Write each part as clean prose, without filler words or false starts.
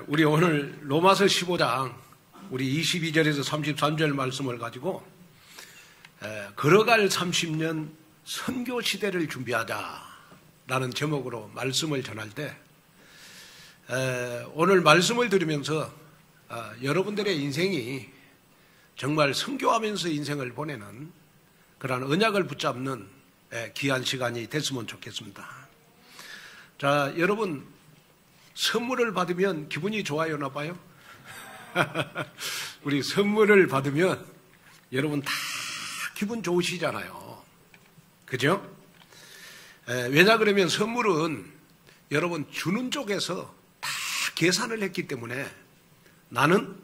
우리 오늘 로마서 15장 우리 22절에서 33절 말씀을 가지고 걸어갈 30년 선교 시대를 준비하자라는 제목으로 말씀을 전할 때 오늘 말씀을 들으면서 여러분들의 인생이 정말 선교하면서 인생을 보내는 그런 언약을 붙잡는 귀한 시간이 됐으면 좋겠습니다. 자, 여러분 선물을 받으면 기분이 좋아요나 봐요? 우리 선물을 받으면 여러분 다 기분 좋으시잖아요. 그죠? 왜냐 그러면 선물은 여러분 주는 쪽에서 다 계산을 했기 때문에 나는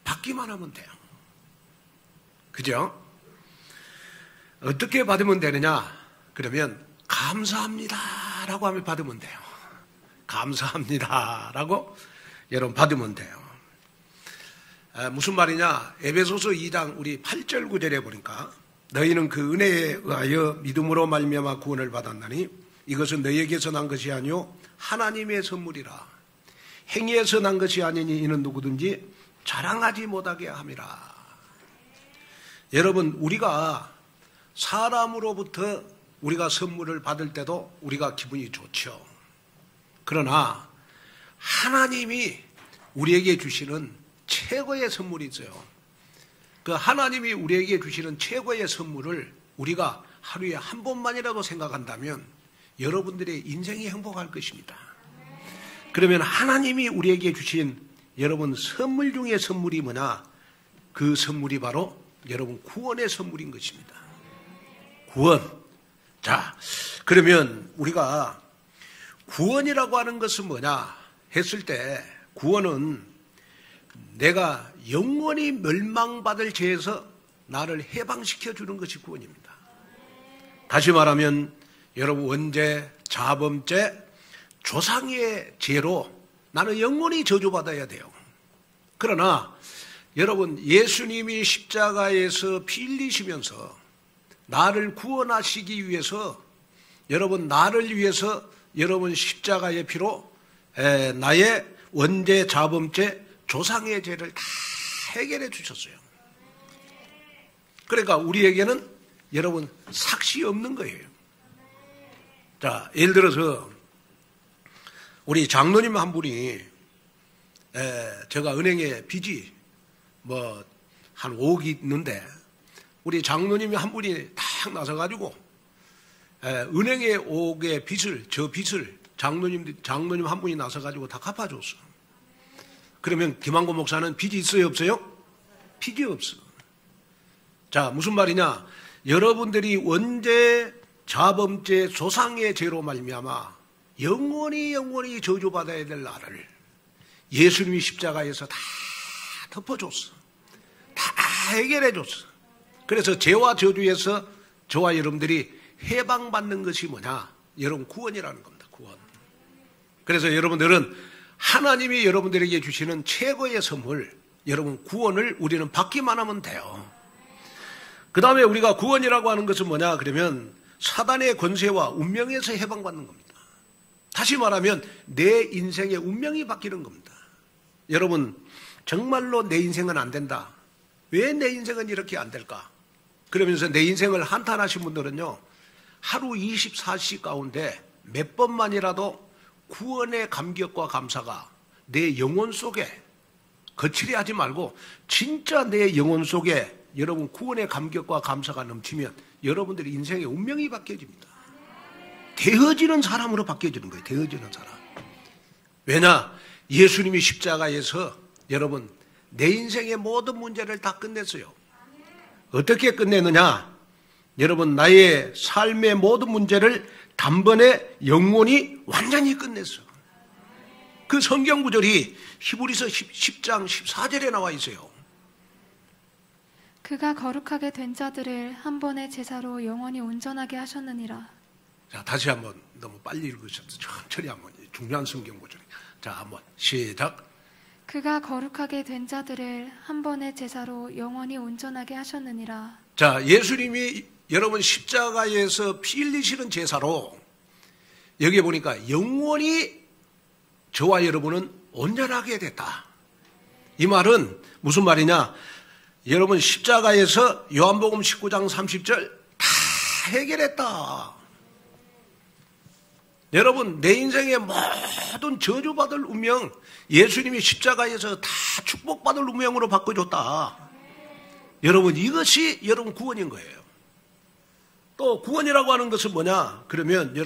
받기만 하면 돼요. 그죠? 어떻게 받으면 되느냐? 그러면 감사합니다 라고 하면 받으면 돼요. 감사합니다 라고 여러분 받으면 돼요. 무슨 말이냐? 에베소서 2장 우리 8절 9절에 보니까 너희는 그 은혜에 의하여 믿음으로 말미암아 구원을 받았나니 이것은 너희에게서 난 것이 아니요 하나님의 선물이라. 행위에서 난 것이 아니니 이는 누구든지 자랑하지 못하게 함이라. 여러분 우리가 사람으로부터 우리가 선물을 받을 때도 우리가 기분이 좋죠. 그러나 하나님이 우리에게 주시는 최고의 선물이 있어요. 그 하나님이 우리에게 주시는 최고의 선물을 우리가 하루에 한 번만이라도 생각한다면 여러분들의 인생이 행복할 것입니다. 그러면 하나님이 우리에게 주신 여러분 선물 중에 선물이 뭐냐? 그 선물이 바로 여러분 구원의 선물인 것입니다. 구원. 자, 그러면 우리가 구원이라고 하는 것은 뭐냐 했을 때 구원은 내가 영원히 멸망받을 죄에서 나를 해방시켜 주는 것이 구원입니다. 다시 말하면 여러분 원죄, 자범죄, 조상의 죄로 나는 영원히 저주받아야 돼요. 그러나 여러분 예수님이 십자가에서 피 흘리시면서 나를 구원하시기 위해서 여러분 나를 위해서 여러분 십자가의 피로 나의 원죄, 자범죄, 조상의 죄를 다 해결해 주셨어요. 그러니까 우리에게는 여러분 삭시 없는 거예요. 자, 예를 들어서 우리 장로님 한 분이 제가 은행에 빚이 한 5억이 있는데 우리 장로님이 한 분이 딱 나서가지고 은행에 5억의 빚을 장로님 한 분이 나서가지고 다 갚아줬어. 그러면 김한곤 목사는 빚이 있어요, 없어요? 빚이 없어. 자, 무슨 말이냐? 여러분들이 원죄, 자범죄, 조상의 죄로 말미암아 영원히 저주받아야 될 나를 예수님이 십자가에서 다 덮어줬어. 다 해결해줬어. 그래서 죄와 저주에서 저와 여러분들이 해방받는 것이 뭐냐? 여러분 구원이라는 겁니다. 구원. 그래서 여러분들은 하나님이 여러분들에게 주시는 최고의 선물, 여러분 구원을 우리는 받기만 하면 돼요. 그 다음에 우리가 구원이라고 하는 것은 뭐냐? 그러면 사단의 권세와 운명에서 해방받는 겁니다. 다시 말하면 내 인생의 운명이 바뀌는 겁니다. 여러분 정말로 내 인생은 안 된다. 왜 내 인생은 이렇게 안 될까? 그러면서 내 인생을 한탄하신 분들은요. 하루 24시 가운데 몇 번만이라도 구원의 감격과 감사가 내 영혼 속에 거칠이 하지 말고 진짜 내 영혼 속에 여러분 구원의 감격과 감사가 넘치면 여러분들의 인생의 운명이 바뀌어집니다. 되어지는 사람으로 바뀌어지는 거예요. 되어지는 사람. 왜냐? 예수님이 십자가에서 여러분 내 인생의 모든 문제를 다 끝냈어요. 어떻게 끝내느냐? 여러분 나의 삶의 모든 문제를 단번에 영원히 완전히 끝냈어. 그 성경 구절이 히브리서 10장 14절에 나와 있어요. 그가 거룩하게 된 자들을 한 번의 제사로 영원히 온전하게 하셨느니라. 자, 다시 한번 너무 빨리 읽으셨어. 천천히 한번 중요한 성경 구절. 자, 한번 시작. 그가 거룩하게 된 자들을 한 번의 제사로 영원히 온전하게 하셨느니라. 자, 예수님이 여러분 십자가에서 피 흘리시는 제사로 여기 보니까 영원히 저와 여러분은 온전하게 됐다. 이 말은 무슨 말이냐? 여러분 십자가에서 요한복음 19장 30절 다 해결했다. 여러분 내 인생의 모든 저주받을 운명 예수님이 십자가에서 다 축복받을 운명으로 바꿔줬다. 여러분 이것이 여러분 구원인 거예요. 또 구원이라고 하는 것은 뭐냐? 그러면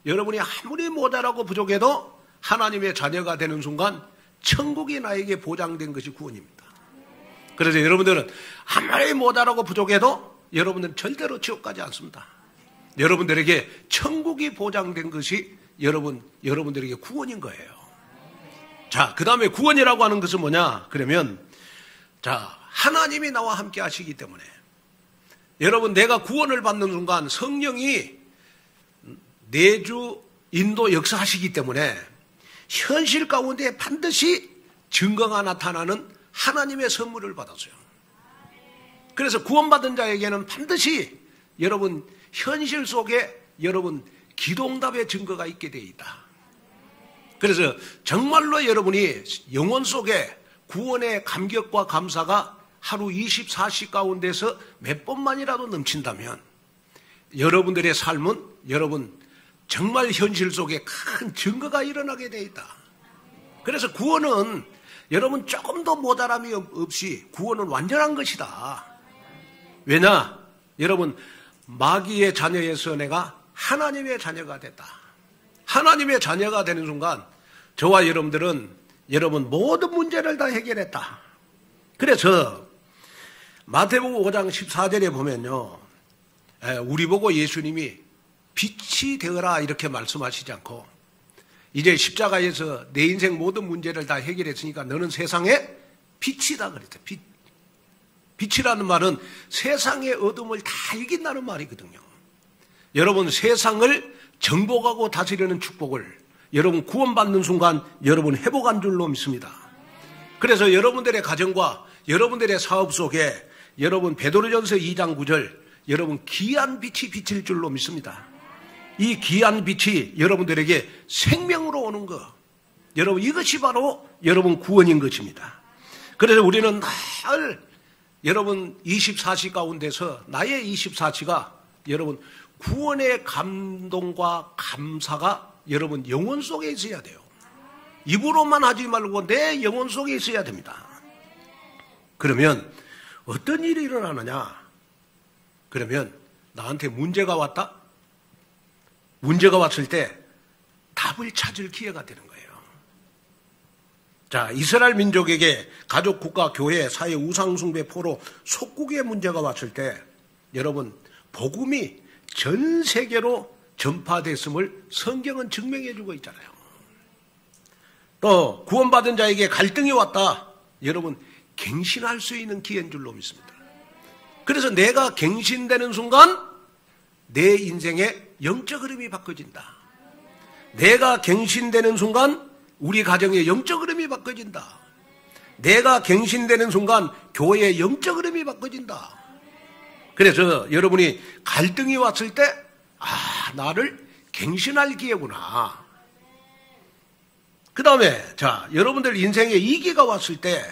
여러분이 아무리 모자라고 부족해도 하나님의 자녀가 되는 순간 천국이 나에게 보장된 것이 구원입니다. 그래서 여러분들은 아무리 모자라고 부족해도 여러분들은 절대로 지옥 가지 않습니다. 여러분들에게 천국이 보장된 것이 여러분들에게 구원인 거예요. 자, 그 다음에 구원이라고 하는 것은 뭐냐? 그러면 자, 하나님이 나와 함께 하시기 때문에 여러분 내가 구원을 받는 순간 성령이 내주 인도 역사하시기 때문에 현실 가운데 반드시 증거가 나타나는 하나님의 선물을 받았어요. 그래서 구원받은 자에게는 반드시 여러분 현실 속에 여러분 기도응답의 증거가 있게 되어 있다. 그래서 정말로 여러분이 영혼 속에 구원의 감격과 감사가 하루 24시 가운데서 몇 번만이라도 넘친다면 여러분들의 삶은 여러분 정말 현실 속에 큰 증거가 일어나게 되어 있다. 그래서 구원은 여러분 조금 더 모자람이 없이 구원은 완전한 것이다. 왜냐? 여러분 마귀의 자녀에서 내가 하나님의 자녀가 됐다. 하나님의 자녀가 되는 순간 저와 여러분들은 여러분 모든 문제를 다 해결했다. 그래서 마태복음 5장 14절에 보면요, 우리 보고 예수님이 빛이 되어라 이렇게 말씀하시지 않고 이제 십자가에서 내 인생 모든 문제를 다 해결했으니까 너는 세상의 빛이다 그랬어요. 빛이라는 말은 세상의 어둠을 다 이긴다는 말이거든요. 여러분 세상을 정복하고 다스리는 축복을 여러분 구원받는 순간 여러분 회복한 줄로 믿습니다. 그래서 여러분들의 가정과 여러분들의 사업 속에 여러분 베드로전서 2장 9절 여러분 귀한 빛이 비칠 줄로 믿습니다. 이 귀한 빛이 여러분들에게 생명으로 오는 것, 여러분 이것이 바로 여러분 구원인 것입니다. 그래서 우리는 늘 여러분 24시 가운데서 나의 24시가 여러분 구원의 감동과 감사가 여러분 영혼 속에 있어야 돼요. 입으로만 하지 말고 내 영혼 속에 있어야 됩니다. 그러면 어떤 일이 일어나느냐? 그러면 나한테 문제가 왔다? 문제가 왔을 때 답을 찾을 기회가 되는 거예요. 자, 이스라엘 민족에게 가족, 국가, 교회, 사회, 우상숭배, 포로, 속국의 문제가 왔을 때 여러분 복음이 전 세계로 전파됐음을 성경은 증명해 주고 있잖아요. 또 구원받은 자에게 갈등이 왔다. 여러분 갱신할 수 있는 기회인 줄로 믿습니다. 그래서 내가 갱신되는 순간 내 인생의 영적 흐름이 바꿔진다. 내가 갱신되는 순간 우리 가정의 영적 흐름이 바꿔진다. 내가 갱신되는 순간 교회의 영적 흐름이 바꿔진다. 그래서 여러분이 갈등이 왔을 때 나를 갱신할 기회구나. 그 다음에 여러분들 인생에 위기가 왔을 때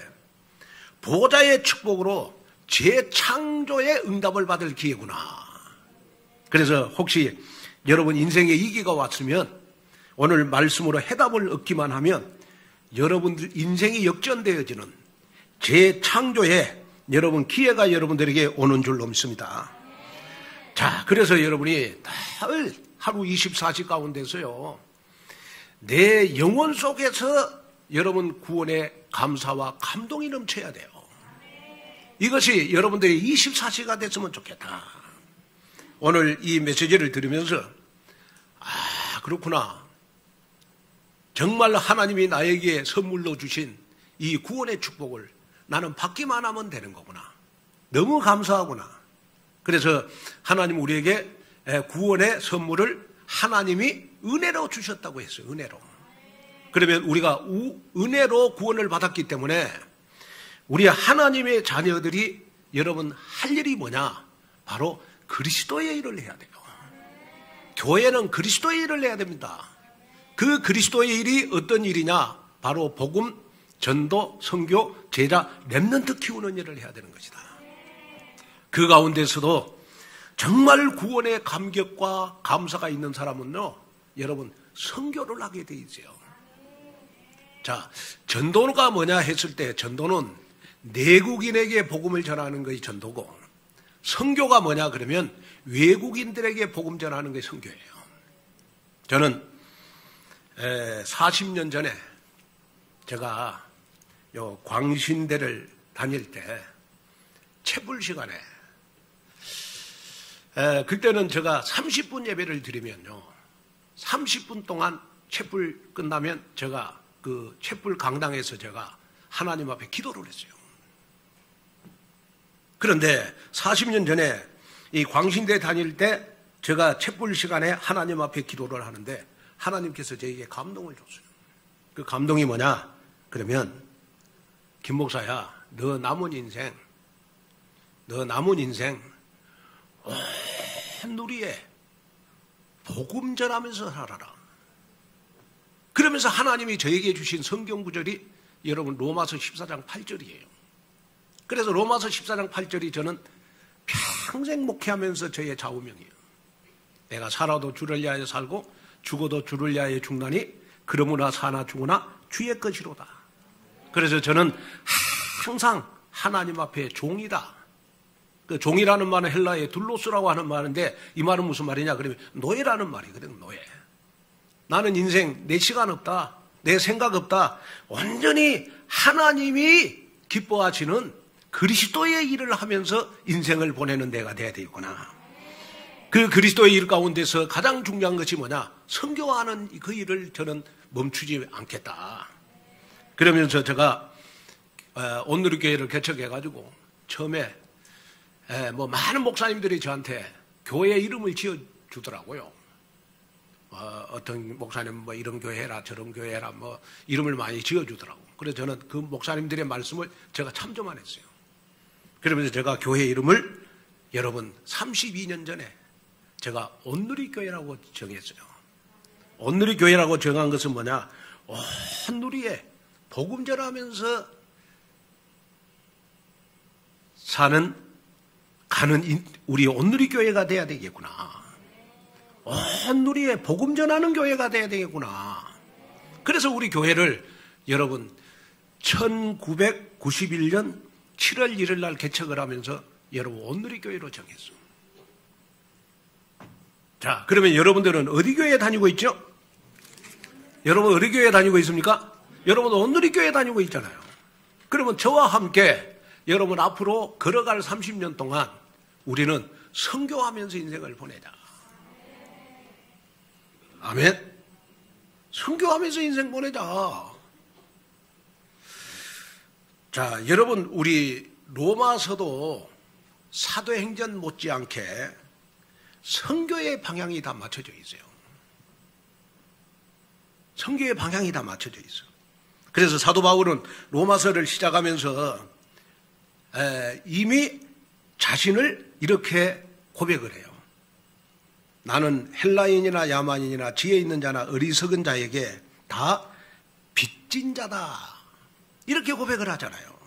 보호자의 축복으로 재창조의 응답을 받을 기회구나. 그래서 혹시 여러분 인생에 위기가 왔으면 오늘 말씀으로 해답을 얻기만 하면 여러분들 인생이 역전되어지는 재창조의 여러분 기회가 여러분들에게 오는 줄로 믿습니다. 자, 그래서 여러분이 늘 하루 24시 가운데서요, 내 영혼 속에서 여러분 구원의 감사와 감동이 넘쳐야 돼요. 이것이 여러분들의 24시가 됐으면 좋겠다. 오늘 이 메시지를 들으면서 그렇구나. 정말 하나님이 나에게 선물로 주신 이 구원의 축복을 나는 받기만 하면 되는 거구나. 너무 감사하구나. 그래서 하나님 우리에게 구원의 선물을 하나님이 은혜로 주셨다고 했어요. 은혜로. 그러면 우리가 은혜로 구원을 받았기 때문에 우리 하나님의 자녀들이 여러분 할 일이 뭐냐? 바로 그리스도의 일을 해야 돼요. 교회는 그리스도의 일을 해야 됩니다. 그 그리스도의 일이 어떤 일이냐? 바로 복음, 전도, 선교, 제자, 렘넌트 키우는 일을 해야 되는 것이다. 그 가운데서도 정말 구원의 감격과 감사가 있는 사람은요, 여러분 선교를 하게 돼 있어요. 자, 전도가 뭐냐 했을 때 전도는 내국인에게 복음을 전하는 것이 전도고, 선교가 뭐냐 그러면 외국인들에게 복음 전하는 것이 선교예요. 저는 40년 전에 제가 요 광신대를 다닐 때 채불 시간에 그때는 제가 30분 예배를 드리면요, 30분 동안 채불 끝나면 제가 그 채불 강당에서 제가 하나님 앞에 기도를 했어요. 그런데 40년 전에 이 광신대 다닐 때 제가 채불 시간에 하나님 앞에 기도를 하는데 하나님께서 저에게 감동을 줬어요. 그 감동이 뭐냐 그러면, 김 목사야, 너 남은 인생 온 누리에 복음 전하면서 살아라. 그러면서 하나님이 저에게 주신 성경 구절이 여러분 로마서 14장 8절이에요. 그래서 로마서 14장 8절이 저는 평생 목회하면서 저의 좌우명이에요. 내가 살아도 주를 위하여 살고 죽어도 주를 위하여 죽나니 그러므나 사나 죽으나 주의 것이로다. 그래서 저는 항상 하나님 앞에 종이다. 그 종이라는 말은 헬라의 둘로스라고 하는 말인데, 이 말은 무슨 말이냐 그러면 노예라는 말이거든. 노예. 나는 인생 내 시간 없다, 내 생각 없다, 완전히 하나님이 기뻐하시는 그리스도의 일을 하면서 인생을 보내는 데가 돼야 되겠구나. 그 그리스도의 일 가운데서 가장 중요한 것이 뭐냐, 선교하는 그 일을 저는 멈추지 않겠다. 그러면서 제가 온누리교회를 개척해가지고 처음에 뭐 많은 목사님들이 저한테 교회 이름을 지어주더라고요. 어떤 목사님 뭐 이런 교회 해라 저런 교회 해라 뭐 이름을 많이 지어주더라고. 그래서 저는 그 목사님들의 말씀을 제가 참조만 했어요. 그러면서 제가 교회 이름을 여러분 32년 전에 제가 온누리교회라고 정했어요. 온누리교회라고 정한 것은 뭐냐, 온누리에 복음 전하면서 가는 우리 온누리교회가 돼야 되겠구나. 온누리에 복음 전하는 교회가 돼야 되겠구나. 그래서 우리 교회를 여러분 1991년 7월 1일 날 개척을 하면서 여러분 온누리교회로 정했어. 자, 그러면 여러분들은 어디 교회에 다니고 있죠? 여러분 어디 교회에 다니고 있습니까? 여러분 온누리교회에 다니고 있잖아요. 그러면 저와 함께 여러분 앞으로 걸어갈 30년 동안 우리는 선교하면서 인생을 보내자. 아멘. 선교하면서 인생 보내자. 자, 여러분 우리 로마서도 사도행전 못지않게 선교의 방향이 다 맞춰져 있어요. 선교의 방향이 다 맞춰져 있어. 그래서 사도 바울은 로마서를 시작하면서 이미 자신을 이렇게 고백을 해요. 나는 헬라인이나 야만인이나 지혜 있는 자나 어리석은 자에게 다 빚진 자다. 이렇게 고백을 하잖아요.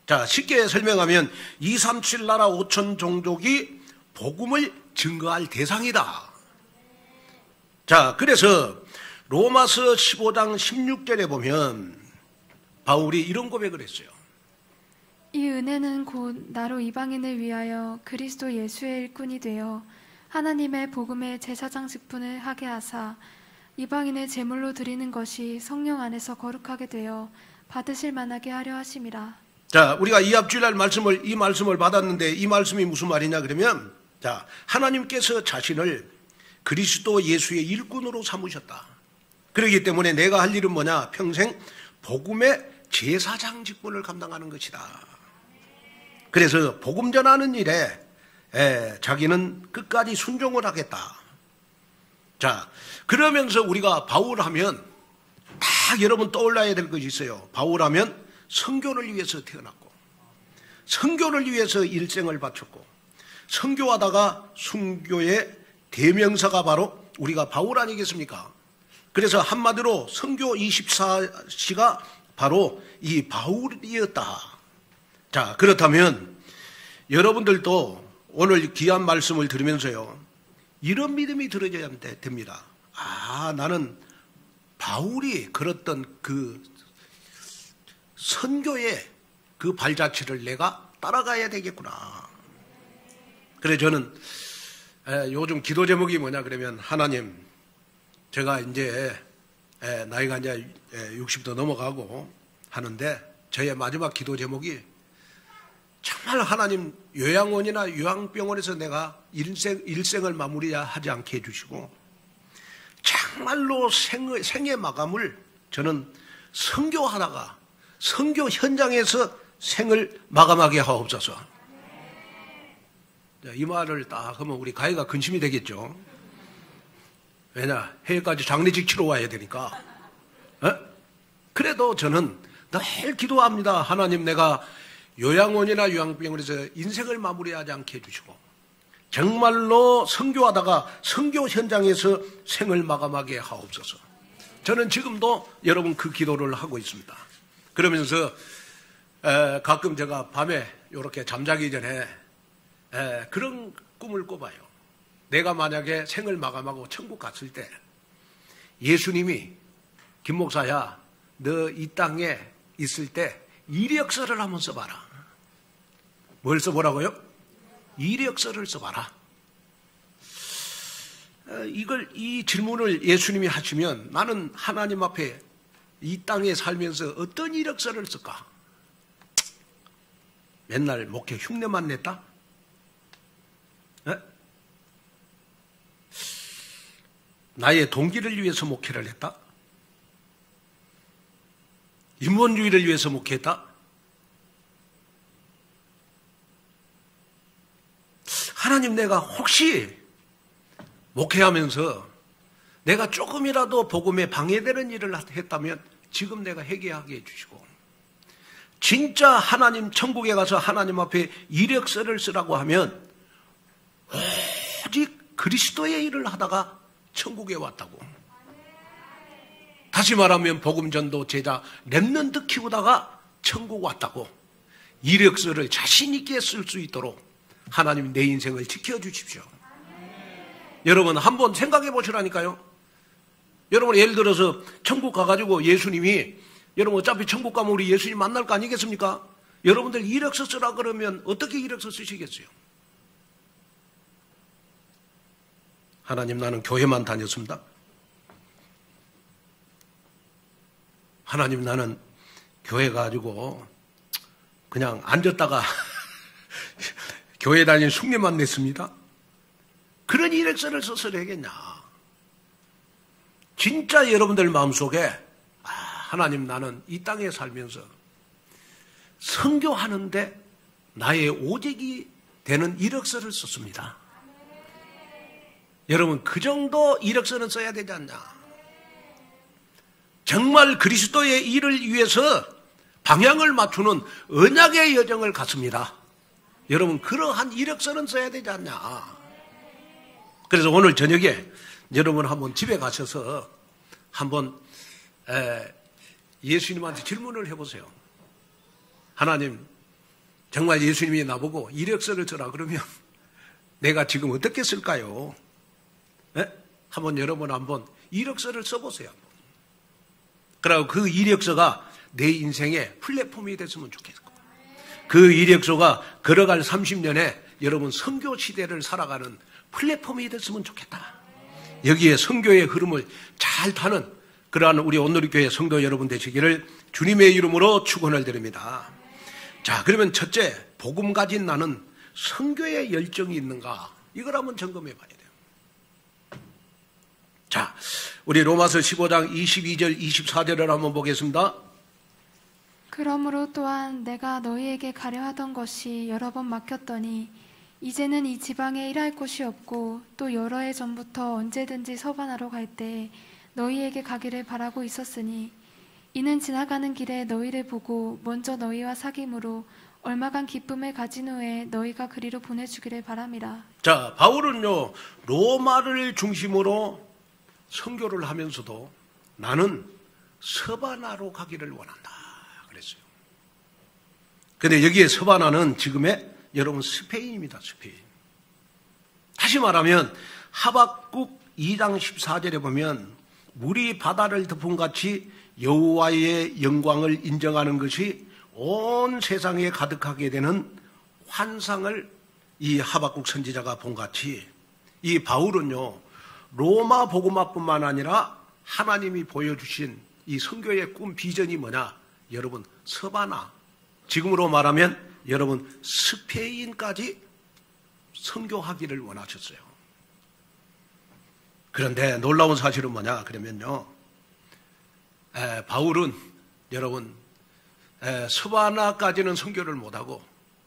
자, 쉽게 설명하면 237 나라 5천 종족이 복음을 증거할 대상이다. 자, 그래서 로마서 15장 16절에 보면 바울이 이런 고백을 했어요. 이 은혜는 곧 나로 이방인을 위하여 그리스도 예수의 일꾼이 되어 하나님의 복음의 제사장 직분을 하게 하사 이방인의 제물로 드리는 것이 성령 안에서 거룩하게 되어 받으실 만하게 하려 하심이라. 자, 우리가 이 앞주일날 이 말씀을 받았는데 이 말씀이 무슨 말이냐 그러면, 자, 하나님께서 자신을 그리스도 예수의 일꾼으로 삼으셨다. 그렇기 때문에 내가 할 일은 뭐냐, 평생 복음의 제사장 직분을 감당하는 것이다. 그래서 복음 전하는 일에 자기는 끝까지 순종을 하겠다. 자, 그러면서 우리가 바울하면 딱 여러분 떠올라야 될 것이 있어요. 바울하면 선교를 위해서 태어났고, 선교를 위해서 일생을 바쳤고, 선교하다가 순교의 대명사가 바로 우리가 바울 아니겠습니까? 그래서 한마디로 선교 24시가 바로 이 바울이었다. 자, 그렇다면 여러분들도 오늘 귀한 말씀을 들으면서요, 이런 믿음이 들어져야 됩니다. 아, 나는 바울이 걸었던 그 선교의 그 발자취를 내가 따라가야 되겠구나. 그래, 저는 요즘 기도 제목이 뭐냐 그러면, 하나님, 제가 이제 나이가 이제 60도 넘어가고 하는데, 저의 마지막 기도 제목이 정말 하나님, 요양원이나 요양병원에서 내가 일생을 마무리하지 않게 해주시고, 정말로 생의 마감을 저는 선교하다가 선교 현장에서 생을 마감하게 하옵소서. 이 말을 딱 하면 우리 가희가 근심이 되겠죠. 왜냐, 해외까지 장례식 치러 와야 되니까. 그래도 저는 늘 기도합니다. 하나님, 내가 요양원이나 요양병원에서 인생을 마무리하지 않게 해주시고, 정말로 선교하다가 선교 현장에서 생을 마감하게 하옵소서. 저는 지금도 여러분 그 기도를 하고 있습니다. 그러면서 가끔 제가 밤에 이렇게 잠자기 전에 그런 꿈을 꿔봐요. 내가 만약에 생을 마감하고 천국 갔을 때 예수님이, 김 목사야, 너 이 땅에 있을 때 이력서를 한번 써봐라. 뭘 써보라고요? 이력서를 써봐라. 이 질문을 예수님이 하시면 나는 하나님 앞에 이 땅에 살면서 어떤 이력서를 쓸까? 맨날 목회 흉내만 냈다? 나의 동기를 위해서 목회를 했다? 인본주의를 위해서 목회했다? 하나님, 내가 혹시 목회하면서 내가 조금이라도 복음에 방해되는 일을 했다면 지금 내가 회개하게 해주시고, 진짜 하나님 천국에 가서 하나님 앞에 이력서를 쓰라고 하면 오직 그리스도의 일을 하다가 천국에 왔다고. 다시 말하면 복음 전도 제자 렘넌트 키우다가 천국 왔다고. 이력서를 자신 있게 쓸 수 있도록 하나님 내 인생을 지켜주십시오. 여러분 한번 생각해 보시라니까요. 여러분 예를 들어서 천국 가가지고 예수님이, 여러분 어차피 천국 가면 우리 예수님 만날 거 아니겠습니까? 여러분들 이력서 쓰라 그러면 어떻게 이력서 쓰시겠어요? 하나님, 나는 교회만 다녔습니다. 하나님, 나는 교회 가지고 그냥 앉았다가 교회 다니는 숭례만 냈습니다. 그런 이력서를 써서 되겠냐? 진짜 여러분들 마음속에 하나님, 나는 이 땅에 살면서 선교하는데 나의 오직이 되는 이력서를 썼습니다. 여러분 그 정도 이력서는 써야 되지 않냐? 정말 그리스도의 일을 위해서 방향을 맞추는 언약의 여정을 갔습니다. 여러분 그러한 이력서는 써야 되지 않냐? 그래서 오늘 저녁에 여러분 한번 집에 가셔서 한번 예수님한테 질문을 해보세요. 하나님, 정말 예수님이 나보고 이력서를 써라 그러면 내가 지금 어떻게 쓸까요? 한번 여러분 한번 이력서를 써보세요. 그리고 그 이력서가 내 인생의 플랫폼이 됐으면 좋겠고, 그 이력서가 걸어갈 30년에 여러분 선교 시대를 살아가는 플랫폼이 됐으면 좋겠다. 여기에 선교의 흐름을 잘 타는 그러한 우리 온누리교회 성도 여러분 되시기를 주님의 이름으로 축원을 드립니다. 자, 그러면 첫째, 복음 가진 나는 선교의 열정이 있는가? 이걸 한번 점검해 봐야 돼요. 자, 우리 로마서 15장 22절 24절을 한번 보겠습니다. 그러므로 또한 내가 너희에게 가려 하던 것이 여러 번 막혔더니 이제는 이 지방에 일할 곳이 없고 또 여러 해 전부터 언제든지 서반하러 갈 때 너희에게 가기를 바라고 있었으니 이는 지나가는 길에 너희를 보고 먼저 너희와 사귐으로 얼마간 기쁨을 가진 후에 너희가 그리로 보내주기를 바람이라. 자, 바울은요 로마를 중심으로 선교를 하면서도 나는 서바나로 가기를 원한다 그랬어요. 근데 여기에 서바나는 지금의 여러분 스페인입니다. 스페인. 다시 말하면 하박국 2장 14절에 보면 물이 바다를 덮은 같이 여호와의 영광을 인정하는 것이 온 세상에 가득하게 되는 환상을 이 하박국 선지자가 본 같이 이 바울은요 로마 복음화뿐만 아니라 하나님이 보여주신 이 선교의 꿈 비전이 뭐냐? 여러분 서바나, 지금으로 말하면 여러분 스페인까지 선교하기를 원하셨어요. 그런데 놀라운 사실은 뭐냐? 그러면요 바울은 여러분 서바나까지는 선교를 못하고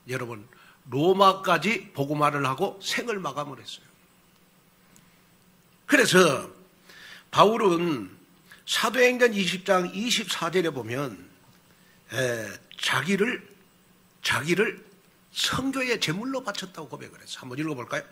여러분 로마까지 복음화를 하고 생을 마감을 했어요. 그래서 바울은 사도행전 20장 24절에 보면 자기를 선교의 제물로 바쳤다고 고백을 했어요. 한번 읽어볼까요?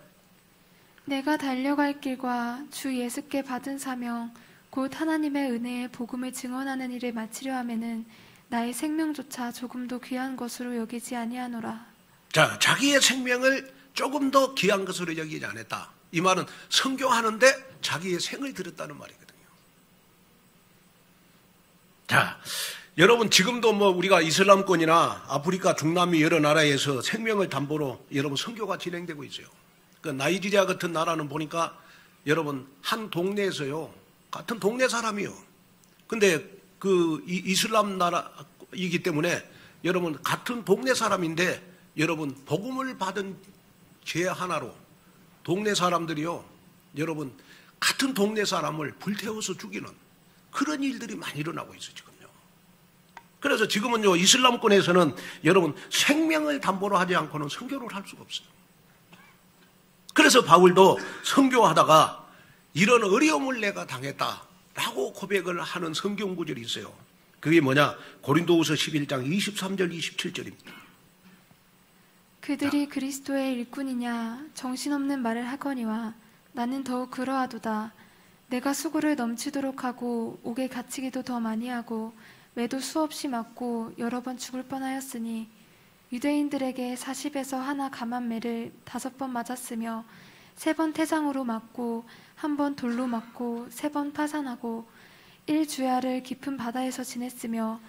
내가 달려갈 길과 주 예수께 받은 사명 곧 하나님의 은혜의 복음을 증언하는 일을 마치려 하면은 나의 생명조차 조금도 귀한 것으로 여기지 아니하노라. 자, 자기의 생명을 조금 더 귀한 것으로 여기지 않았다. 이 말은 선교하는데 자기의 생을 들였다는 말이거든요. 자, 여러분 지금도 뭐 우리가 이슬람권이나 아프리카 중남미 여러 나라에서 생명을 담보로 여러분 선교가 진행되고 있어요. 그 나이지리아 같은 나라는 보니까 여러분 한 동네에서요 같은 동네 사람이요. 근데 그 이슬람 나라이기 때문에 여러분 같은 동네 사람인데 여러분 복음을 받은 죄 하나로 동네 사람들이요 여러분 같은 동네 사람을 불태워서 죽이는 그런 일들이 많이 일어나고 있어요 지금요. 그래서 지금은요 이슬람권에서는 여러분 생명을 담보로 하지 않고는 선교를 할 수가 없어요. 그래서 바울도 선교하다가 이런 어려움을 내가 당했다라고 고백을 하는 성경 구절이 있어요. 그게 뭐냐? 고린도후서 11장 23절 27절입니다. 그들이 그리스도의 일꾼이냐 정신없는 말을 하거니와 나는 더욱 그러하도다. 내가 수고를 넘치도록 하고 옥에 갇히기도 더 많이 하고 매도 수없이 맞고 여러 번 죽을 뻔하였으니 유대인들에게 40에서 하나 감한 매를 5번 맞았으며 3번 태장으로 맞고 1번 돌로 맞고 3번 파산하고 1주야를 깊은 바다에서 지냈으며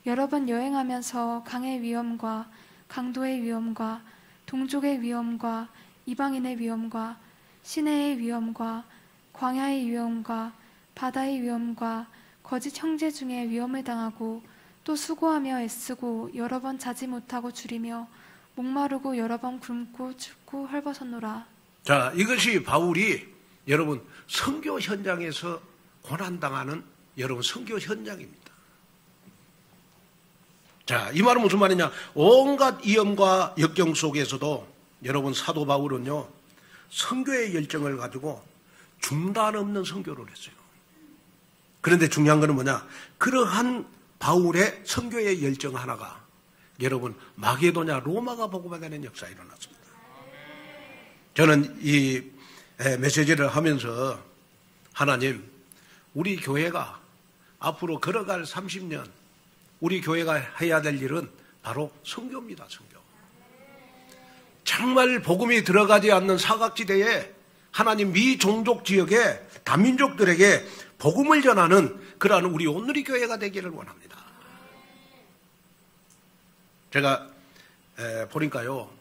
여러 번 여행하면서 강의 위험과 강도의 위험과 동족의 위험과 이방인의 위험과 시내의 위험과 광야의 위험과 바다의 위험과 거짓 형제 중에 위험을 당하고 또 수고하며 애쓰고 여러 번 자지 못하고 줄이며 목마르고 여러 번 굶고 춥고 헐벗었노라. 자, 이것이 바울이 여러분 선교 현장에서 고난당하는 여러분 선교 현장입니다. 자, 이 말은 무슨 말이냐? 온갖 위험과 역경 속에서도 여러분 사도 바울은요 선교의 열정을 가지고 중단 없는 선교를 했어요. 그런데 중요한 것은 뭐냐? 그러한 바울의 선교의 열정 하나가 여러분 마게도냐 로마가 복음화되는 역사가 일어났습니다. 저는 이 메시지를 하면서 하나님 우리 교회가 앞으로 걸어갈 30년 우리 교회가 해야 될 일은 바로 선교입니다. 선교. 정말 복음이 들어가지 않는 사각지대에 하나님 미종족 지역의 다민족들에게 복음을 전하는 그러한 우리 온누리 교회가 되기를 원합니다. 제가 보니까요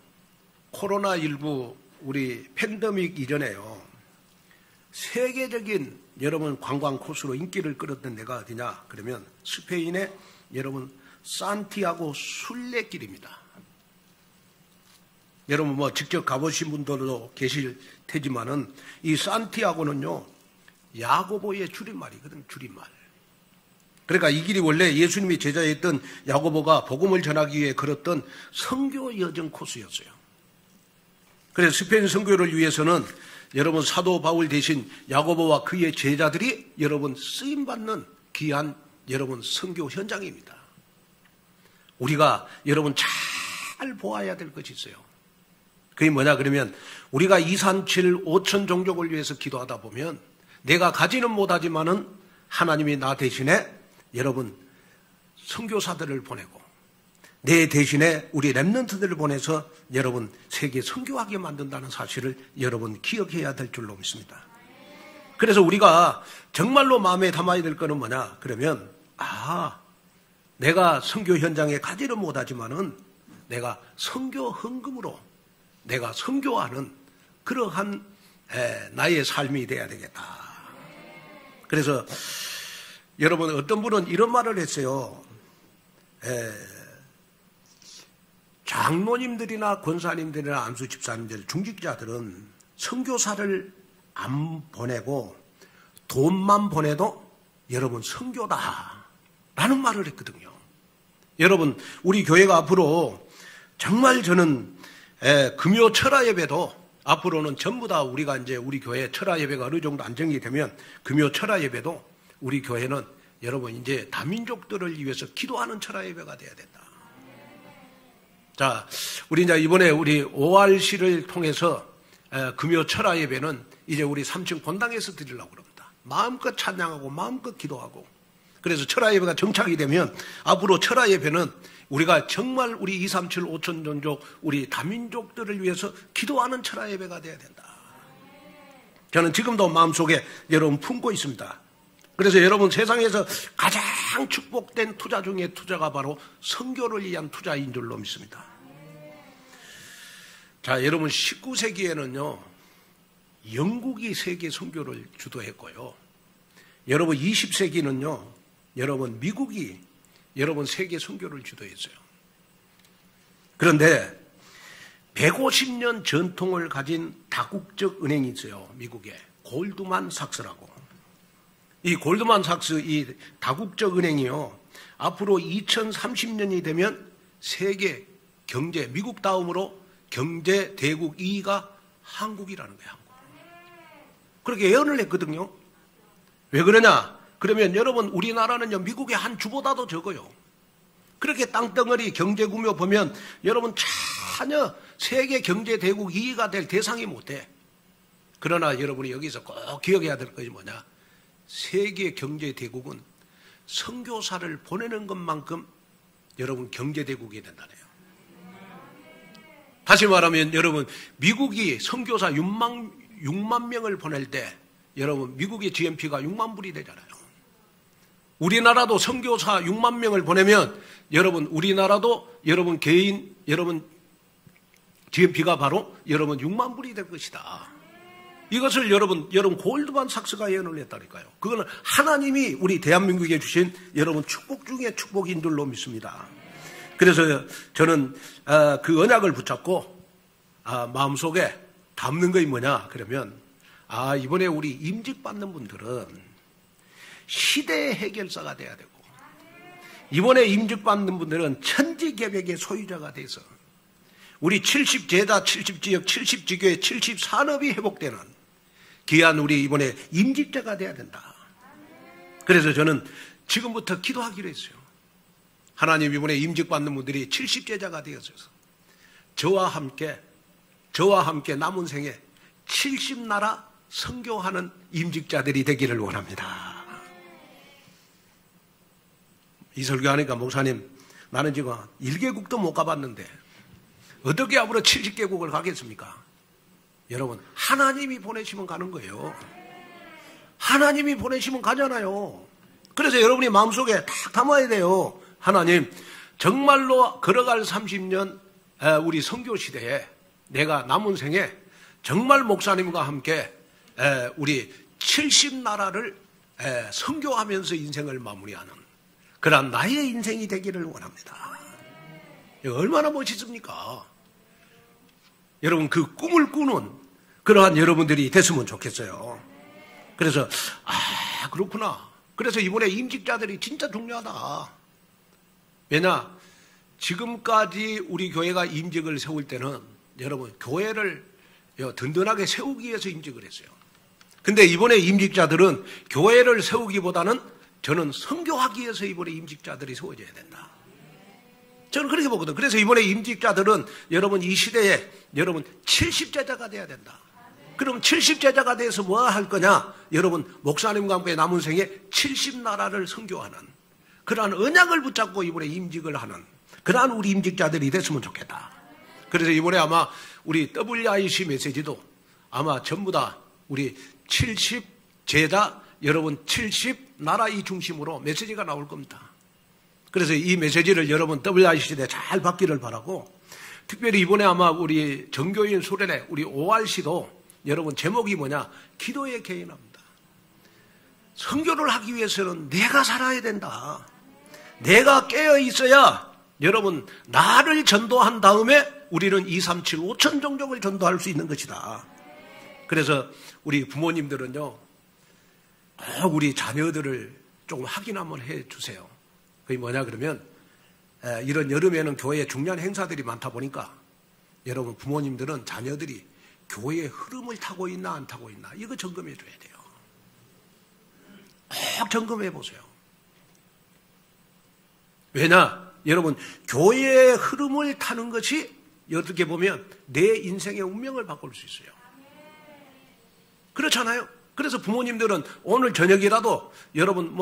코로나19 우리 팬데믹 이전에요 세계적인 여러분 관광 코스로 인기를 끌었던 데가 어디냐 그러면 스페인의 여러분 산티아고 순례길입니다. 여러분 뭐 직접 가보신 분들도 계실 테지만은 이 산티아고는요 야고보의 줄임말이거든. 줄임말. 그러니까 이 길이 원래 예수님이 제자였던 야고보가 복음을 전하기 위해 걸었던 선교 여정 코스였어요. 그래서 스페인 선교를 위해서는 여러분 사도 바울 대신 야고보와 그의 제자들이 여러분 쓰임받는 귀한 여러분 선교 현장입니다. 우리가 여러분 잘 보아야 될 것이 있어요. 그게 뭐냐 그러면 우리가 237 5천 종족을 위해서 기도하다 보면 내가 가지는 못하지만은 하나님이 나 대신에 여러분 선교사들을 보내고 내 대신에 우리 렘넌트들을 보내서 여러분 세계 선교하게 만든다는 사실을 여러분 기억해야 될 줄로 믿습니다. 그래서 우리가 정말로 마음에 담아야 될 거는 뭐냐? 그러면 내가 선교 현장에 가지는 못하지만은 내가 선교 헌금으로 내가 선교하는 그러한 나의 삶이 돼야 되겠다. 그래서 여러분 어떤 분은 이런 말을 했어요. 장로님들이나 권사님들이나 안수 집사님들, 중직자들은 선교사를 안 보내고 돈만 보내도 여러분 선교다 라는 말을 했거든요. 여러분 우리 교회가 앞으로 정말 저는 금요 철야 예배도 앞으로는 전부 다 우리가 이제 우리 교회 철야 예배가 어느 정도 안정이 되면 금요 철야 예배도 우리 교회는 여러분 이제 다민족들을 위해서 기도하는 철야 예배가 돼야 된다. 자, 우리 이제 이번에 우리 ORC를 통해서 금요 철야 예배는 이제 우리 3층 본당에서 드리려고 그럽니다. 마음껏 찬양하고 마음껏 기도하고. 그래서 철야 예배가 정착이 되면 앞으로 철야 예배는 우리가 정말 우리 237 5천 종족 우리 다민족들을 위해서 기도하는 철야 예배가 돼야 된다. 저는 지금도 마음속에 여러분 품고 있습니다. 그래서 여러분 세상에서 가장 축복된 투자 중에 투자가 바로 선교를 위한 투자인 줄로 믿습니다. 자, 여러분 19세기에는요 영국이 세계 선교를 주도했고요. 여러분 20세기는요 여러분 미국이 여러분 세계 선교를 주도했어요. 그런데 150년 전통을 가진 다국적 은행이 있어요. 미국에 골드만 삭스라고. 이 골드만 삭스 이 다국적 은행이요 앞으로 2030년이 되면 세계 경제 미국 다음으로 경제 대국 2위가 한국이라는 거예요. 한국. 그렇게 예언을 했거든요. 왜 그러냐? 그러면 여러분 우리나라는요 미국의 한 주보다도 적어요. 그렇게 땅덩어리 경제 규모 보면 여러분 전혀 세계 경제 대국 2위가 될 대상이 못 돼. 그러나 여러분이 여기서 꼭 기억해야 될 것이 뭐냐? 세계 경제 대국은 선교사를 보내는 것만큼 여러분 경제 대국이 된다네요. 다시 말하면 여러분 미국이 선교사 6만 명을 보낼 때 여러분 미국의 GNP가 6만 불이 되잖아요. 우리나라도 선교사 6만 명을 보내면 여러분 우리나라도 여러분 개인 여러분 GNP가 바로 여러분 6만 불이 될 것이다. 이것을 여러분 골드만 삭스가 예언을 했다니까요. 그거는 하나님이 우리 대한민국에 주신 여러분 축복 중에 축복인 줄로 믿습니다. 그래서 저는 그 언약을 붙잡고 마음속에 담는 것이 뭐냐 그러면 이번에 우리 임직 받는 분들은 시대의 해결사가 돼야 되고 이번에 임직 받는 분들은 천지개벽의 소유자가 돼서 우리 70제자, 70지역, 70지교회, 70산업이 회복되는 귀한 우리 이번에 임직자가 돼야 된다. 그래서 저는 지금부터 기도하기로 했어요. 하나님 이번에 임직 받는 분들이 70제자가 되어서 저와 함께 남은 생에 70나라 선교하는 임직자들이 되기를 원합니다. 이 설교하니까 목사님 나는 지금 1개국도 못 가봤는데 어떻게 앞으로 70개국을 가겠습니까? 여러분 하나님이 보내시면 가는 거예요. 하나님이 보내시면 가잖아요. 그래서 여러분이 마음속에 딱 담아야 돼요. 하나님 정말로 걸어갈 30년 우리 선교 시대에 내가 남은 생에 정말 목사님과 함께 우리 70나라를 선교하면서 인생을 마무리하는 그런 나의 인생이 되기를 원합니다. 얼마나 멋있습니까? 여러분 그 꿈을 꾸는 그러한 여러분들이 됐으면 좋겠어요. 그래서 그렇구나. 그래서 이번에 임직자들이 진짜 중요하다. 왜냐? 지금까지 우리 교회가 임직을 세울 때는 여러분 교회를 든든하게 세우기 위해서 임직을 했어요. 근데 이번에 임직자들은 교회를 세우기보다는 저는 선교하기 위해서 이번에 임직자들이 세워져야 된다. 저는 그렇게 보거든요. 그래서 이번에 임직자들은 여러분 이 시대에 여러분 70제자가 돼야 된다. 그럼 70제자가 돼서 뭐 할 거냐? 여러분, 목사님과 함께 남은 생에 70나라를 선교하는 그러한 언약을 붙잡고 이번에 임직을 하는 그러한 우리 임직자들이 됐으면 좋겠다. 그래서 이번에 아마 우리 WIC 메시지도 아마 전부 다 우리 70제자, 여러분 70나라 이 중심으로 메시지가 나올 겁니다. 그래서 이 메시지를 여러분 WIC 시대에 잘 받기를 바라고, 특별히 이번에 아마 우리 정교인 수련회 우리 ORC도 여러분 제목이 뭐냐? 기도에 개인합니다. 선교를 하기 위해서는 내가 살아야 된다. 내가 깨어 있어야 여러분 나를 전도한 다음에 우리는 2, 3, 7, 5천 종족을 전도할 수 있는 것이다. 그래서 우리 부모님들은요, 꼭 우리 자녀들을 조금 확인 한번 해 주세요. 그게 뭐냐 그러면 이런 여름에는 교회에 중요한 행사들이 많다 보니까 여러분 부모님들은 자녀들이 교회의 흐름을 타고 있나 안 타고 있나 이거 점검해 줘야 돼요. 꼭 점검해 보세요. 왜냐? 여러분 교회의 흐름을 타는 것이 어떻게 보면 내 인생의 운명을 바꿀 수 있어요. 그렇잖아요. 그래서 부모님들은 오늘 저녁이라도 여러분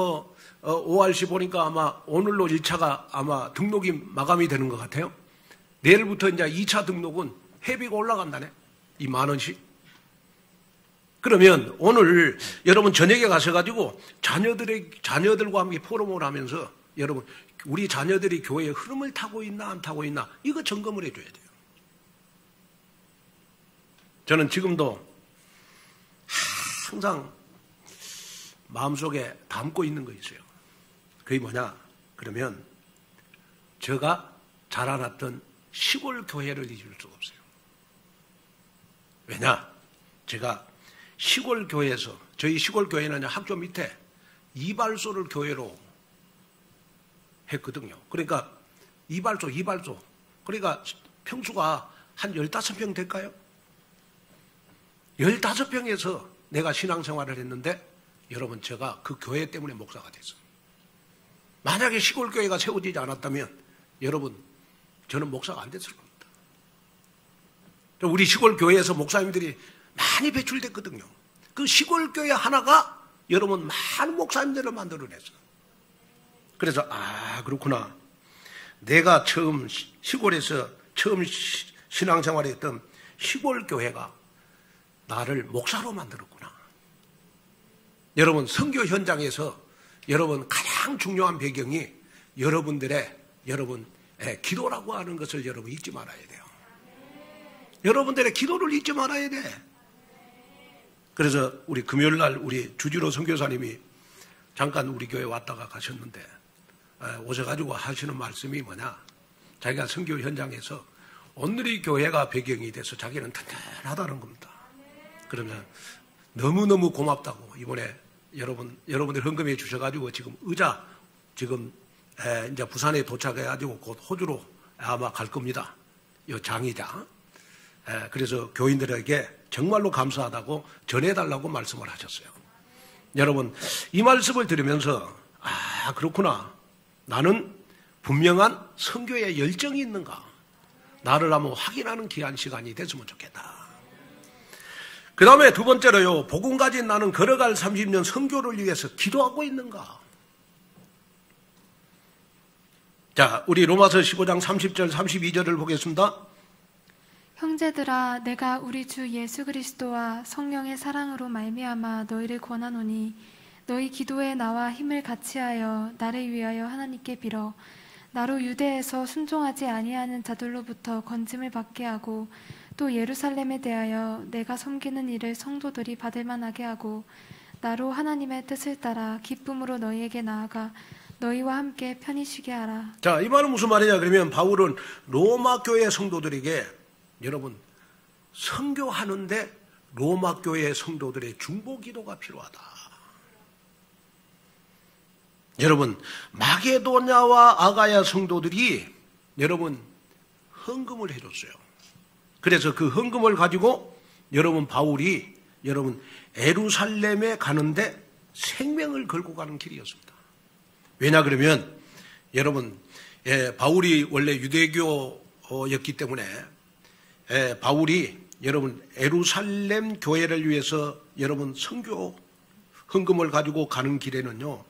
ORC 보니까 아마 오늘로 1차가 아마 등록이 마감이 되는 것 같아요. 내일부터 이제 2차 등록은 회비가 올라간다네. 20,000원씩. 그러면 오늘 여러분 저녁에 가셔가지고 자녀들과 함께 포럼을 하면서 여러분 우리 자녀들이 교회의 흐름을 타고 있나 안 타고 있나 이거 점검을 해줘야 돼요. 저는 지금도 항상 마음속에 담고 있는 거 있어요. 그게 뭐냐 그러면 제가 자라났던 시골 교회를 잊을 수가 없어요. 왜냐? 제가 시골 교회에서, 저희 시골 교회는 학교 밑에 이발소를 교회로 했거든요. 그러니까 이발소. 그러니까 평수가 한 15평 될까요? 15평에서 내가 신앙생활을 했는데 여러분 제가 그 교회 때문에 목사가 됐어요. 만약에 시골 교회가 세워지지 않았다면 여러분 저는 목사가 안 됐을 겁니다. 우리 시골 교회에서 목사님들이 많이 배출됐거든요. 그 시골 교회 하나가 여러분 많은 목사님들을 만들어냈어요. 그래서 그렇구나. 내가 시골에서 처음 신앙생활했던 시골 교회가 나를 목사로 만들었구나. 여러분 선교 현장에서 여러분 가장 중요한 배경이 여러분들의 기도라고 하는 것을 여러분 잊지 말아야 돼요. 여러분들의 기도를 잊지 말아야 돼. 그래서 우리 금요일날 우리 주지로 선교사님이 잠깐 우리 교회 왔다가 가셨는데 오셔가지고 하시는 말씀이 뭐냐, 자기가 선교 현장에서 오늘의 교회가 배경이 돼서 자기는 든든하다는 겁니다. 그러면 너무너무 고맙다고 이번에 여러분들 헌금해 주셔가지고 지금 의자 지금 이제 부산에 도착해가지고 곧 호주로 아마 갈 겁니다. 이 장의자. 그래서 교인들에게 정말로 감사하다고 전해달라고 말씀을 하셨어요. 여러분 이 말씀을 들으면서 그렇구나. 나는 분명한 선교에 열정이 있는가. 나를 한번 확인하는 귀한 시간이 됐으면 좋겠다. 그 다음에 두 번째로요. 복음 가진 나는 걸어갈 30년 선교를 위해서 기도하고 있는가. 자, 우리 로마서 15장 30절 32절을 보겠습니다. 형제들아, 내가 우리 주 예수 그리스도와 성령의 사랑으로 말미암아 너희를 권하노니 너희 기도에 나와 힘을 같이하여 나를 위하여 하나님께 빌어 나로 유대에서 순종하지 아니하는 자들로부터 건짐을 받게 하고 또 예루살렘에 대하여 내가 섬기는 일을 성도들이 받을 만하게 하고 나로 하나님의 뜻을 따라 기쁨으로 너희에게 나아가 너희와 함께 편히 쉬게 하라. 자, 이 말은 무슨 말이냐 그러면 바울은 로마 교회 성도들에게 여러분 선교하는데 로마 교회 성도들의 중보 기도가 필요하다. 여러분 마게도냐와 아가야 성도들이 여러분 헌금을 해줬어요. 그래서 그 헌금을 가지고 여러분 바울이 여러분 예루살렘에 가는데 생명을 걸고 가는 길이었습니다. 왜냐 그러면 여러분 바울이 원래 유대교였기 때문에 바울이 여러분 예루살렘 교회를 위해서 여러분 선교 헌금을 가지고 가는 길에는요,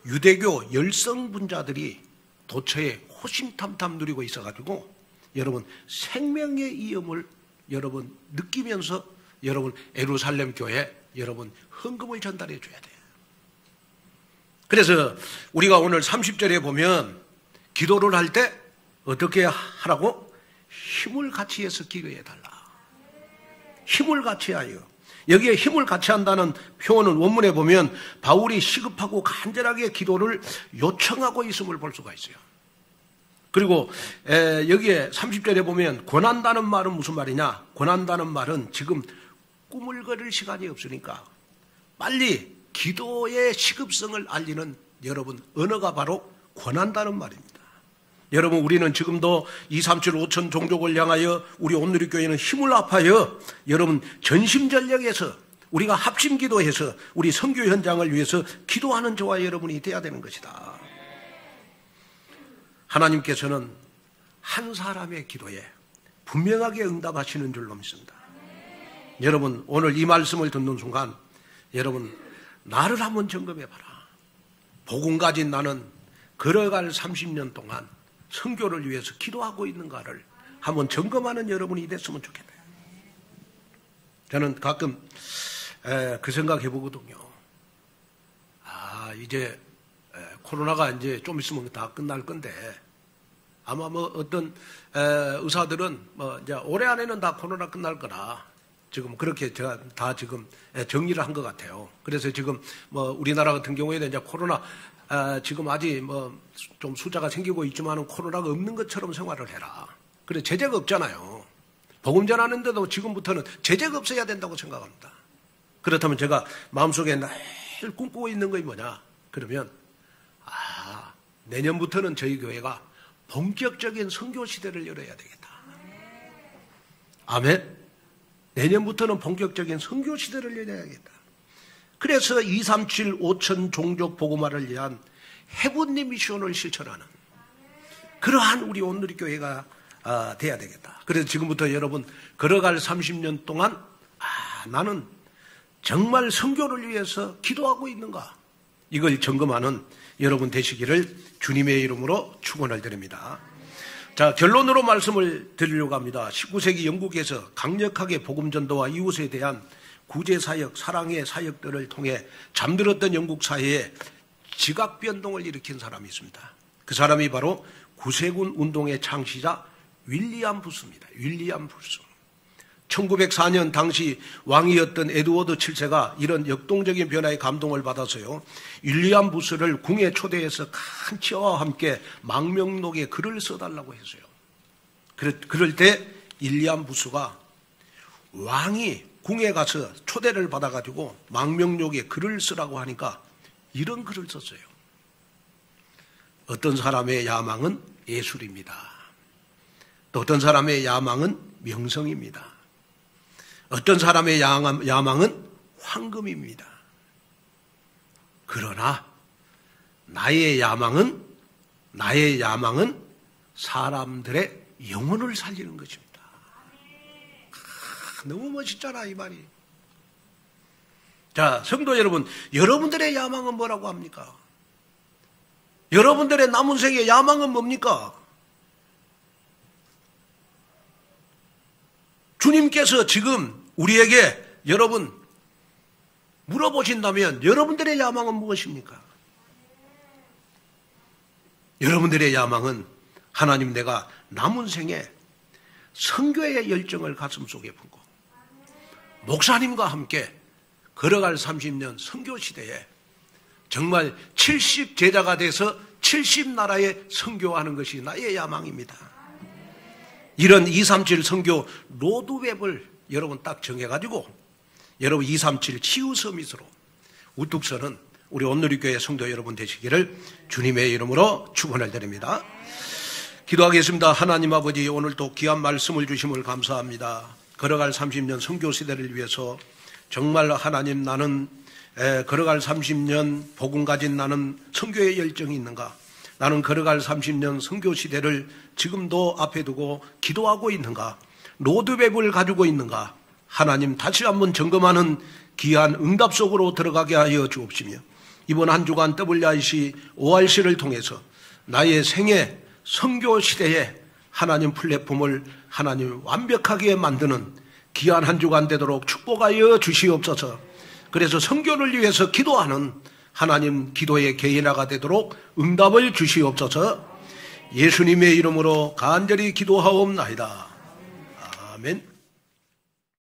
유대교 열성분자들이 도처에 호심탐탐 누리고 있어가지고 여러분 생명의 위험을 여러분 느끼면서 여러분 예루살렘 교회 여러분 헌금을 전달해 줘야 돼요. 그래서 우리가 오늘 30절에 보면 기도를 할 때 어떻게 하라고? 힘을 같이 해서 기도해 달라. 힘을 같이 하여. 여기에 힘을 같이 한다는 표현은 원문에 보면 바울이 시급하고 간절하게 기도를 요청하고 있음을 볼 수가 있어요. 그리고 여기에 30절에 보면 권한다는 말은 무슨 말이냐? 권한다는 말은 지금 꾸물거릴 시간이 없으니까 빨리 기도의 시급성을 알리는 여러분 언어가 바로 권한다는 말입니다. 여러분 우리는 지금도 237 5천 종족을 향하여 우리 온누리교회는 힘을 합하여 여러분 전심전력에서 우리가 합심기도해서 우리 선교 현장을 위해서 기도하는 저와 여러분이 돼야 되는 것이다. 하나님께서는 한 사람의 기도에 분명하게 응답하시는 줄로 믿습니다. 여러분 오늘 이 말씀을 듣는 순간 여러분 나를 한번 점검해봐라. 복음 가진 나는 걸어갈 30년 동안 선교를 위해서 기도하고 있는가를 한번 점검하는 여러분이 됐으면 좋겠네요. 저는 가끔 그 생각 해보거든요. 이제 코로나가 이제 좀 있으면 다 끝날 건데 아마 뭐 어떤 의사들은 뭐 이제 올해 안에는 다 코로나 끝날 거라 지금 그렇게 제가 다 지금 정리를 한 것 같아요. 그래서 지금 뭐 우리나라 같은 경우에는 이제 코로나 지금 아직 뭐 좀 숫자가 생기고 있지만은 코로나가 없는 것처럼 생활을 해라. 그래 제재가 없잖아요. 복음 전하는데도 지금부터는 제재가 없어야 된다고 생각합니다. 그렇다면 제가 마음속에 늘 꿈꾸고 있는 것이 뭐냐? 그러면 내년부터는 저희 교회가 본격적인 선교 시대를 열어야 되겠다. 아멘. 내년부터는 본격적인 선교 시대를 열어야겠다. 그래서 237 5천 종족 복음화를 위한 해븐리 미션을 실천하는 그러한 우리 온누리교회가 돼야 되겠다. 그래서 지금부터 여러분 걸어갈 30년 동안 나는 정말 선교를 위해서 기도하고 있는가? 이걸 점검하는 여러분 되시기를 주님의 이름으로 축원을 드립니다. 자, 결론으로 말씀을 드리려고 합니다. 19세기 영국에서 강력하게 복음 전도와 이웃에 대한 구제 사역, 사랑의 사역들을 통해 잠들었던 영국 사회에 지각 변동을 일으킨 사람이 있습니다. 그 사람이 바로 구세군 운동의 창시자 윌리엄 부스입니다. 윌리엄 부스. 1904년 당시 왕이었던 에드워드 7세가 이런 역동적인 변화에 감동을 받아서요, 윌리엄 부스를 궁에 초대해서 칸치와 함께 망명록에 글을 써달라고 했어요. 그럴 때 윌리엄 부스가 왕이 궁에 가서 초대를 받아가지고 망명록에 글을 쓰라고 하니까 이런 글을 썼어요. 어떤 사람의 야망은 예술입니다. 또 어떤 사람의 야망은 명성입니다. 어떤 사람의 야망은 황금입니다. 그러나 나의 야망은 사람들의 영혼을 살리는 것입니다. 너무 멋있잖아 이 말이. 자, 성도 여러분, 여러분들의 야망은 뭐라고 합니까? 여러분들의 남은 생의 야망은 뭡니까? 주님께서 지금 우리에게 여러분 물어보신다면 여러분들의 야망은 무엇입니까? 여러분들의 야망은 하나님 내가 남은 생에 선교의 열정을 가슴속에 품고 목사님과 함께 걸어갈 30년 선교 시대에 정말 70 제자가 돼서 70나라에 선교하는 것이 나의 야망입니다. 이런 237 선교 로드맵을 여러분 딱 정해가지고 여러분 237 치유 서밋으로 우뚝 서는 우리 온누리교회 성도 여러분 되시기를 주님의 이름으로 축원을 드립니다. 기도하겠습니다. 하나님 아버지, 오늘도 귀한 말씀을 주심을 감사합니다. 걸어갈 30년 선교 시대를 위해서 정말 하나님 나는 걸어갈 30년 복음 가진 나는 선교의 열정이 있는가? 나는 걸어갈 30년 선교 시대를 지금도 앞에 두고 기도하고 있는가? 로드맵을 가지고 있는가? 하나님 다시 한번 점검하는 귀한 응답 속으로 들어가게 하여 주옵시며, 이번 한 주간 WIC, ORC를 통해서 나의 생애 선교 시대에 하나님 플랫폼을 하나님 완벽하게 만드는 귀한 한 주간 되도록 축복하여 주시옵소서. 그래서 선교를 위해서 기도하는 하나님 기도의 개인화가 되도록 응답을 주시옵소서. 예수님의 이름으로 간절히 기도하옵나이다. 아멘.